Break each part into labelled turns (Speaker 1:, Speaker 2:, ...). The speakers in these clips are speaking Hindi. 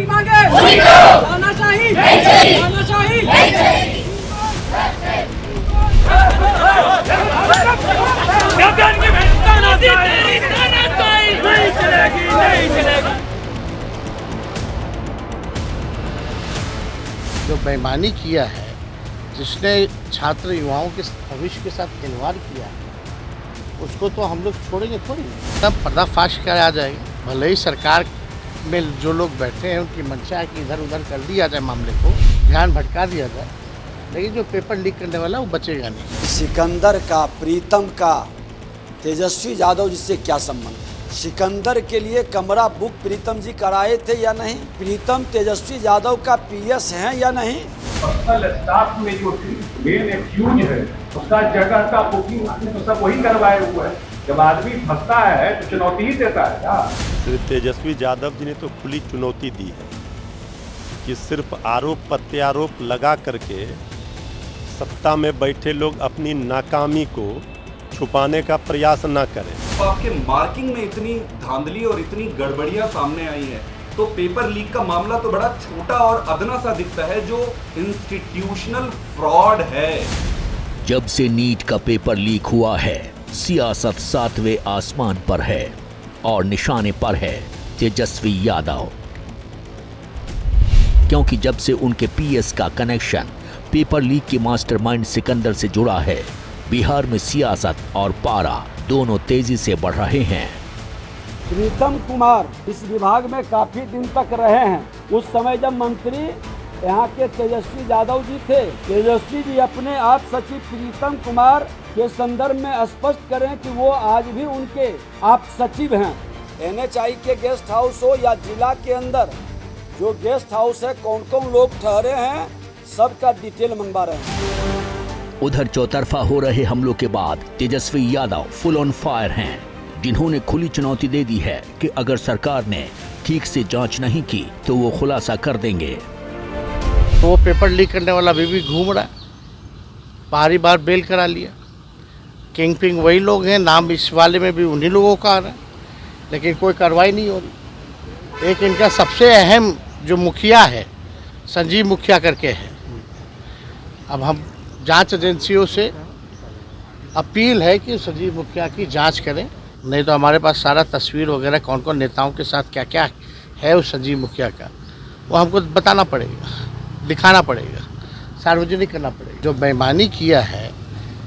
Speaker 1: नहीं मांगे, तानाशाही, तानाशाही। नहीं चलेगी, नहीं चलेगी।
Speaker 2: जो बेईमानी किया है, जिसने छात्र युवाओं के भविष्य के साथ खिलवाड़ किया है, उसको तो हम लोग छोड़ेंगे थोड़ी। तब पर्दाफाश कराया जाएगा। भले ही सरकार में जो लोग बैठे हैं उनकी मंशा है कि इधर उधर कर दिया जाए, मामले को ध्यान भटका दिया जाए, लेकिन जो पेपर लीक करने वाला वो बचेगा नहीं।
Speaker 3: सिकंदर का, प्रीतम का, तेजस्वी यादव जिससे क्या संबंध? सिकंदर के लिए कमरा बुक प्रीतम जी कराए थे या नहीं? प्रीतम तेजस्वी यादव का पीएस है या नहीं?
Speaker 4: पर्सनल स्टाफ में जो मेन एक्यूज है उसका जगह का बुकिंग तो सब वही करवाए हुए हैं। जब आदमी फंसता है तो चुनौती ही देता है ना।
Speaker 5: सिर्फ तेजस्वी यादव जी ने तो खुली चुनौती दी है कि सिर्फ आरोप प्रत्यारोप लगा करके सत्ता में बैठे लोग अपनी नाकामी को छुपाने का प्रयास न करें।
Speaker 6: तो आपके मार्किंग में इतनी धांधली और इतनी गड़बड़ियां सामने आई हैं, तो पेपर लीक का मामला तो बड़ा छोटा और अदना सा दिखता है, जो इंस्टीट्यूशनल फ्रॉड है।
Speaker 7: जब से नीट का पेपर लीक हुआ है, सियासत 7वें आसमान पर है और निशाने पर है तेजस्वी यादव, क्योंकि जब से उनके पीएस का कनेक्शन पेपर लीक के मास्टरमाइंड सिकंदर से जुड़ा है, बिहार में सियासत और पारा दोनों तेजी से बढ़ रहे हैं।
Speaker 3: प्रीतम कुमार इस विभाग में काफी दिन तक रहे हैं। उस समय जब मंत्री यहाँ के तेजस्वी यादव जी थे, तेजस्वी जी अपने आप सचिव प्रीतम कुमार के संदर्भ में स्पष्ट करें कि वो आज भी उनके आप सचिव हैं। NHI के गेस्ट हाउस हो या जिला के अंदर जो गेस्ट हाउस है, कौन कौन लोग ठहरे हैं, सबका डिटेल मंगवा रहे हैं।
Speaker 7: उधर चौतरफा हो रहे हमलों के बाद Tejashwi Yadav full on fire हैं, जिन्होंने खुली चुनौती दे दी है कि अगर सरकार ने ठीक से जांच नहीं की तो वो खुलासा कर देंगे।
Speaker 2: तो वो पेपर लीक करने वाला अभी भी घूम रहा है, बारी बार बेल करा लिया। किंग पिंग वही लोग हैं, नाम इस वाले में भी उन्हीं लोगों का आ रहा है, लेकिन कोई कार्रवाई नहीं हो रही। एक इनका सबसे अहम जो मुखिया है, संजीव मुखिया करके है। अब हम जांच एजेंसियों से अपील है कि संजीव मुखिया की जांच करें, नहीं तो हमारे पास सारा तस्वीर वगैरह कौन कौन नेताओं के साथ क्या क्या है उस संजीव मुखिया का, वो हमको बताना पड़ेगा, दिखाना पड़ेगा, सार्वजनिक करना पड़ेगा। जो बेईमानी किया है,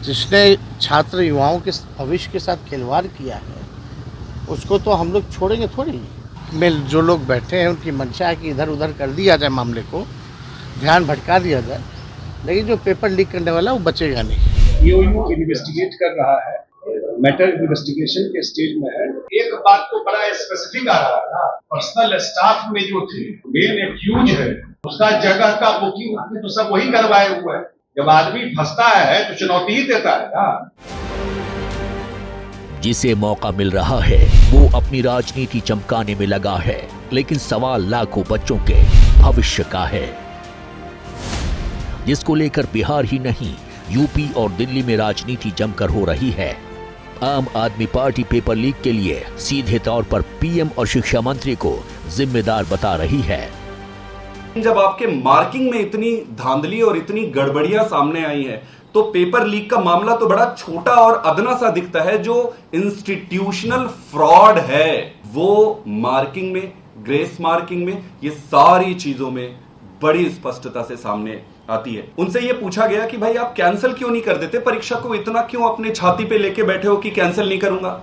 Speaker 2: जिसने छात्र युवाओं के भविष्य के साथ खिलवाड़ किया है, उसको तो हम लोग छोड़ेंगे थोड़ी। में जो लोग बैठे हैं उनकी मंशा है कि इधर उधर कर दिया जाए, मामले को ध्यान भटका दिया जाए, लेकिन जो पेपर लीक करने वाला वो बचेगा नहीं।
Speaker 4: EOU इन्वेस्टिगेट कर रहा है, मैटर इन्वेस्टिगेशन के स्टेज में है। एक बात तो बड़ा स्पेसिफिक आ रहा है ना, पर्सनल स्टाफ में जो थे मेन एक्यूज है उसका जगह का बुकिंग तो सब वही करवाए हुए हैं। जब आदमी फंसता है तो चुनौती ही देता है ना।
Speaker 7: जिसे मौका मिल रहा है वो अपनी राजनीति चमकाने में लगा है, लेकिन सवाल लाखों बच्चों के भविष्य का है, जिसको लेकर बिहार ही नहीं यूपी और दिल्ली में राजनीति जमकर हो रही है। आम आदमी पार्टी पेपर लीक के लिए सीधे तौर पर पीएम और शिक्षा मंत्री को जिम्मेदार बता रही है।
Speaker 6: जब आपके मार्किंग में इतनी धांधली और इतनी गड़बड़ियां सामने आई हैं, तो पेपर लीक का मामला तो बड़ा छोटा और अदना सा दिखता है, जो इंस्टीट्यूशनल फ्रॉड है। वो मार्किंग में, ग्रेस मार्किंग में, ये सारी चीजों में बड़ी स्पष्टता से सामने आती है। उनसे ये पूछा गया कि भाई आप कैंसिल क्यों नहीं कर देते परीक्षा को, इतना क्यों अपने छाती पे लेके बैठे हो कि कैंसिल नहीं करूंगा।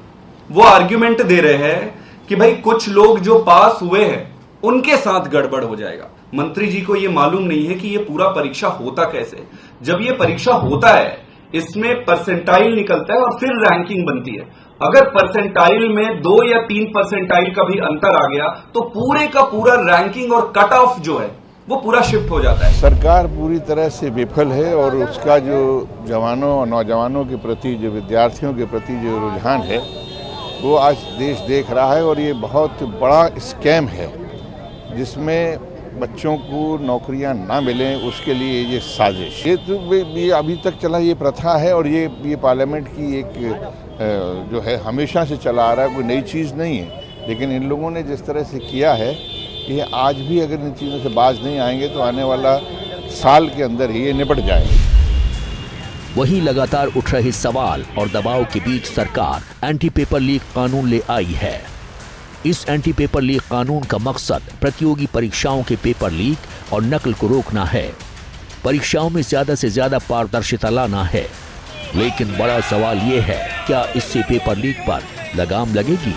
Speaker 6: वो आर्ग्यूमेंट दे रहे हैं कि भाई कुछ लोग जो पास हुए हैं उनके साथ गड़बड़ हो जाएगा। मंत्री जी को ये मालूम नहीं है कि ये पूरा परीक्षा होता कैसे। जब ये परीक्षा होता है, इसमें परसेंटाइल निकलता है और फिर रैंकिंग बनती है। अगर परसेंटाइल में 2 या 3 परसेंटाइल का भी अंतर आ गया तो पूरे का पूरा रैंकिंग और कट ऑफ जो है वो पूरा शिफ्ट हो जाता है।
Speaker 8: सरकार पूरी तरह से विफल है और उसका जो जवानों और नौजवानों के प्रति, जो विद्यार्थियों के प्रति जो रुझान है, वो आज देश देख रहा है। और ये बहुत बड़ा स्कैम है जिसमें बच्चों को नौकरियां ना मिलें, उसके लिए ये साजिश, ये अभी तक चला ये प्रथा है। और ये पार्लियामेंट की एक जो है हमेशा से चला आ रहा है, कोई नई चीज़ नहीं है। लेकिन इन लोगों ने जिस तरह से किया है ये आज भी अगर इन चीज़ों से बाज नहीं आएंगे तो आने वाला साल के अंदर ही ये निपट जाएंगे।
Speaker 7: वहीं लगातार उठ रहे सवाल और दबाव के बीच सरकार एंटी पेपर लीक कानून ले आई है। इस एंटी पेपर लीक कानून का मकसद प्रतियोगी परीक्षाओं के पेपर लीक और नकल को रोकना है। परीक्षाओं में ज्यादा से ज्यादा पारदर्शिता लाना है। लेकिन बड़ा सवाल ये है, क्या इससे पेपर लीक पर लगाम लगेगी?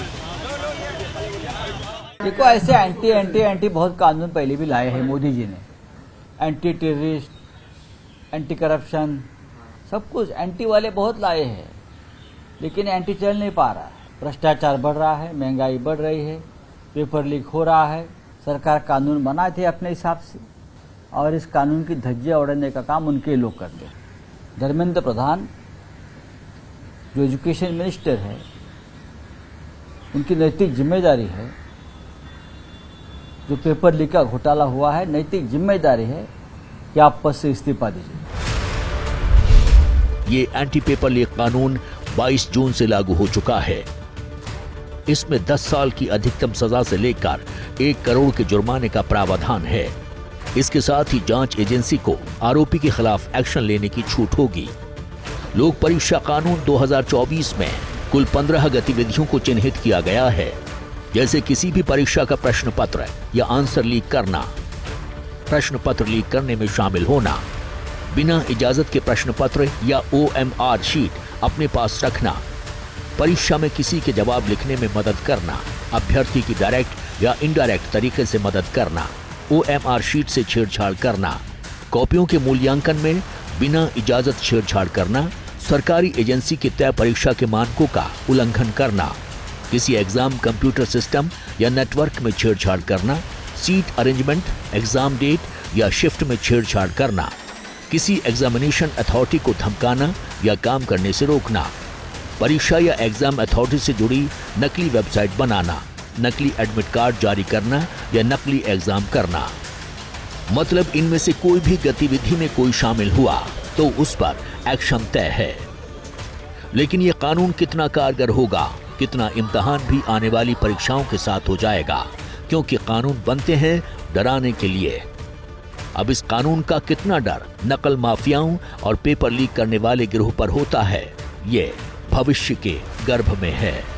Speaker 9: देखो, ऐसे एंटी बहुत कानून पहले भी लाए हैं मोदी जी ने। एंटी टेररिस्ट, एंटी करप्शन, सब कुछ एंटी वाले बहुत लाए हैं, लेकिन एंटी चल नहीं पा रहा है। भ्रष्टाचार बढ़ रहा है, महंगाई बढ़ रही है, पेपर लीक हो रहा है। सरकार कानून बनाए थे अपने हिसाब से और इस कानून की धज्जियां उड़ाने का काम उनके लोग करते हैं। धर्मेंद्र प्रधान जो एजुकेशन मिनिस्टर है, उनकी नैतिक जिम्मेदारी है। जो पेपर लीक का घोटाला हुआ है, नैतिक जिम्मेदारी है कि आप पद से इस्तीफा दीजिए।
Speaker 7: ये एंटी पेपर लीक कानून 22 जून से लागू हो चुका है। इसमें 10 साल की अधिकतम सजा से लेकर 1 करोड़ के जुर्माने का प्रावधान है। इसके साथ ही जांच एजेंसी को आरोपी के खिलाफ एक्शन लेने की छूट होगी। लोक परीक्षा कानून 2024 में कुल 15 गतिविधियों को चिन्हित किया गया है, जैसे किसी भी परीक्षा का प्रश्न पत्र या आंसर लीक करना, प्रश्न पत्र लीक करने में शामिल होना, बिना इजाजत के प्रश्न पत्र या OMR शीट अपने पास रखना, परीक्षा में किसी के जवाब लिखने में मदद करना, अभ्यर्थी की डायरेक्ट या इनडायरेक्ट तरीके से मदद करना, OMR शीट से छेड़छाड़ करना, कॉपियों के मूल्यांकन में बिना इजाजत छेड़छाड़ करना, सरकारी एजेंसी के तय परीक्षा के मानकों का उल्लंघन करना, किसी एग्जाम कंप्यूटर सिस्टम या नेटवर्क में छेड़छाड़ करना, सीट अरेंजमेंट, एग्जाम डेट या शिफ्ट में छेड़छाड़ करना, किसी एग्जामिनेशन अथॉरिटी को धमकाना या काम करने से रोकना, परीक्षा या एग्जाम अथॉरिटी से जुड़ी नकली वेबसाइट बनाना, नकली एडमिट कार्ड जारी करना या नकली एग्जाम करना। मतलब इनमें से कोई भी गतिविधि में कोई शामिल हुआ तो उस पर एक्शन तय है। लेकिन यह कानून कितना कारगर होगा, कितना इम्तिहान भी आने वाली परीक्षाओं के साथ हो जाएगा, क्योंकि कानून बनते हैं डराने के लिए। अब इस कानून का कितना डर नकल माफियाओं और पेपर लीक करने वाले गिरोह पर होता है, ये भविष्य के गर्भ में है।